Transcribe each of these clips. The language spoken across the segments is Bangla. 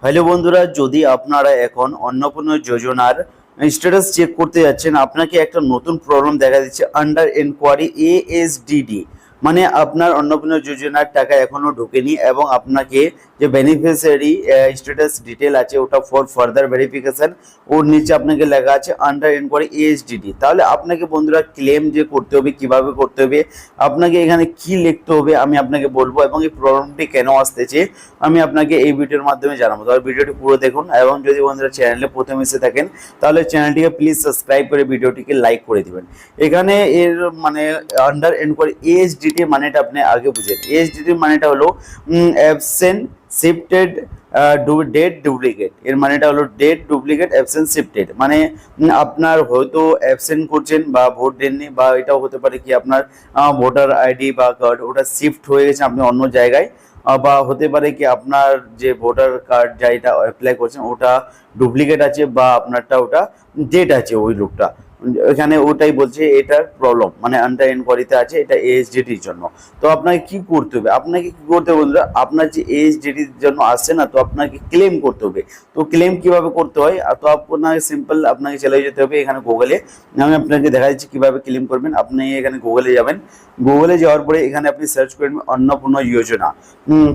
হ্যালো বন্ধুরা, যদি আপনারা এখন অন্নপূর্ণা যোজনার স্ট্যাটাস চেক করতে যাচ্ছেন, আপনাকে একটা নতুন প্রবলেম দেখা দিচ্ছে, আন্ডার এনকোয়ারি ASDD। মানে আপনার অন্নপূর্ণা যোজনার টাকা এখনো ঢোকেনি এবং আপনাকে যে বেনিফিশিয়ারি স্ট্যাটাস ডিটেল আছে ওটা ফর ফার্দার ভেরিফিকেশন, ওর নিচে আপনাকে লেখা আছে আন্ডার এনকোয়ারি ASDD। তাহলে আপনাকে বন্ধুরা ক্লেম যে করতে হবে, কিভাবে করতে হবে, আপনাকে এখানে কি লিখতে হবে আমি আপনাকে বলবো, এবং এই প্রবলেমটি কেন আসতেছে আমি আপনাকে এই ভিডিওর মাধ্যমে জানাবো। তাহলে ভিডিওটি পুরো দেখুন, এবং যদি বন্ধুরা চ্যানেলে প্রথম এসে থাকেন তাহলে চ্যানেলটিকে প্লিজ সাবস্ক্রাইব করে ভিডিওটিকে লাইক করে দিবেন। এখানে এর মানে আন্ডার এনকোয়ারি ASDD মানেটা আপনি আগে বুঝেন। ASDD মানেটা হলো অ্যাবসেন্ট শিফটেড ডেট ডুপ্লিকেট। এর মানেটা হলো ডেট ডুপ্লিকেট অ্যাবসেন্ট শিফটেড, মানে আপনার হয়তো অ্যাবসেন্ট করছেন বা ভোট দেননি, বা এটাও হতে পারে কি আপনার ভোটার আইডি বা কার্ড ওটা শিফট হয়ে গেছে আপনি অন্য জায়গায়, বা হতে পারে কি আপনার যে ভোটার কার্ড যেটা অ্যাপ্লাই করছেন ওটা ডুপ্লিকেট আছে, বা আপনারটা ওটা ডেট আছে ওই লোকটা, এখানে ওটাই বলছে এটার প্রবলেম, মানে আন্ডার এনকোয়ারিতে আছে, এটা ASDDর জন্য। তো আপনাকে কি করতে হবে, আপনাকে কি করতে হবে বন্ধুরা, আপনার যে ASDDর জন্য আসছে না, তো আপনাকে ক্লেম করতে হবে। তো ক্লেম কিভাবে করতে হয়, তো আপনাকে সিম্পল আপনাকে চলে যেতে হবে এখানে গুগলে। আমি আপনাকে দেখা যাচ্ছি কিভাবে ক্লেম করবেন। আপনি এখানে গুগলে যাবেন, গুগলে যাওয়ার পরে এখানে আপনি সার্চ করবেন অন্নপূর্ণা যোজনা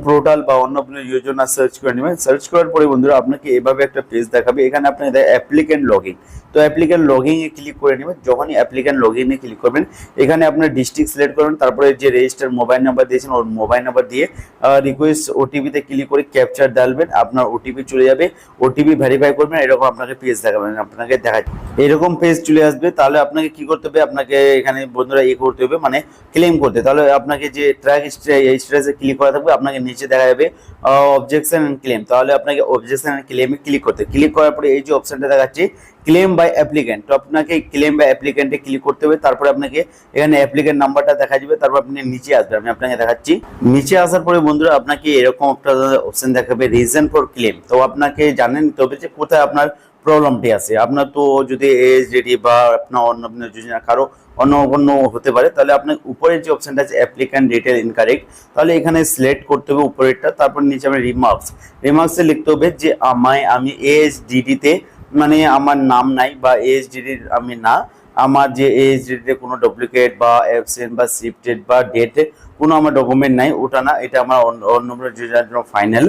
পোর্টাল বা অন্নপূর্ণা যোজনা সার্চ করে নেবেন। সার্চ করার পরে বন্ধুরা আপনাকে এভাবে একটা পেজ দেখাবে, এখানে আপনি অ্যাপ্লিকেন্ট লগইন। তো অ্যাপ্লিকেন্ট লগইনে ক্লিক করে নেবেন। যখনই অ্যাপ্লিকেন্ট লগইনে ক্লিক করবেন এখানে আপনার ডিস্ট্রিক্ট সিলেক্ট করবেন, তারপরে যে রেজিস্টার মোবাইল নাম্বার দিয়েছেন ওর মোবাইল নাম্বার দিয়ে রিকোয়েস্ট ওটিপিতে ক্লিক করে ক্যাপচার ডালবেন, আপনার ওটিপি চলে যাবে। ওটিপি ভেরিফাই করবেন, এরকম আপনাকে পেজ দেখাবেন, আপনাকে দেখাচ্ছে এরকম পেজ চলে আসবে। তাহলে আপনাকে কি করতে হবে, আপনাকে এখানে বন্ধুরা করতে হবে, মানে ক্লেম করতে। তাহলে আপনাকে যে ট্র্যাক স্ট্যাটাসে ক্লিক করা থাকবে আপনাকে নিচে দেখা যাবে অবজেকশন এন্ড ক্লেম। তাহলে আপনাকে অবজেকশন এন্ড ক্লেমে ক্লিক করতে, ক্লিক করার পরে এই যে অপশনটা দেখাচ্ছে ক্লেম বাই অ্যাপ্লিকেন্ট, তো আপনাকে ক্লেম বাই অ্যাপ্লিকেন্টে ক্লিক করতে হবে। তারপরে আপনাকে এখানে অ্যাপ্লিকেন্ট নাম্বারটা দেখা যাবে, তারপর আপনি নিচে আসবেন। আমি আপনাকে দেখাচ্ছি, নিচে আসার পরে বন্ধুরা আপনাকে এরকম একটা অপশন দেখাবে রিজন ফর ক্লেম। তো আপনাকে জানে নিতে হবে যে কোথায় আপনার প্রবলেমটি আছে। আপনার তো যদি ASDD বা আপনার অন্য যোজনা কারো অন্য হতে পারে, তাহলে আপনার উপরে যে অপশনটা আছে অ্যাপ্লিক্যান্ট ডিটেল ইনকারেক্ট, তাহলে এখানে সিলেক্ট করতে হবে উপরেরটা। তারপর নিচে আমি রিমার্কসে লিখতে হবে যে আমি ASDD তে মানে আমার নাম নাই, বা ASDD আমি না, আমার যে ASDD তে কোনো ডুপ্লিকেট বা অ্যাবসেন্ট বা শিফটেড বা ডেট কোনো আমার ডকুমেন্ট নাই, ওটা না, এটা আমার অন্নপূর্ণা যোজনার জন্য ফাইনাল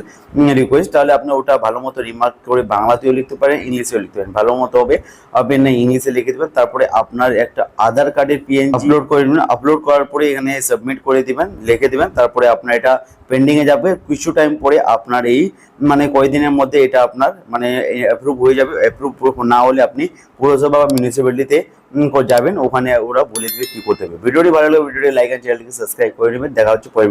রিকোয়েস্ট। তাহলে আপনি ওটা ভালো মতো রিমার্ক করে বাংলাতেও লিখতে পারেন, ইংলিশেও লিখতে পারেন, ভালো মতো হবে আপনি না ইংলিশে লিখে দেবেন। তারপরে আপনার একটা আধার কার্ডের PNG আপলোড করে দেবেন। আপলোড করার পরে এখানে সাবমিট করে দিবেন, লিখে দিবেন। তারপরে আপনার এটা পেন্ডিং এ যাবে, কিছু টাইম পরে আপনার এই মানে কয়েকদিনের মধ্যে এটা আপনার মানে অ্যাপ্রুভ হয়ে যাবে। অ্যাপ্রুভ না হলে আপনি পৌরসভা বা মিউনিসিপ্যালিটিতে যাবেন, ওখানে ওরা বলে দেবে কি করতে হবে। ভিডিওটি ভালো লাগলে ভিডিওটি লাইক আর চ্যানেলটিকে সাবস্ক্রাইব করে নেবেন। দেখা হচ্ছে পরে।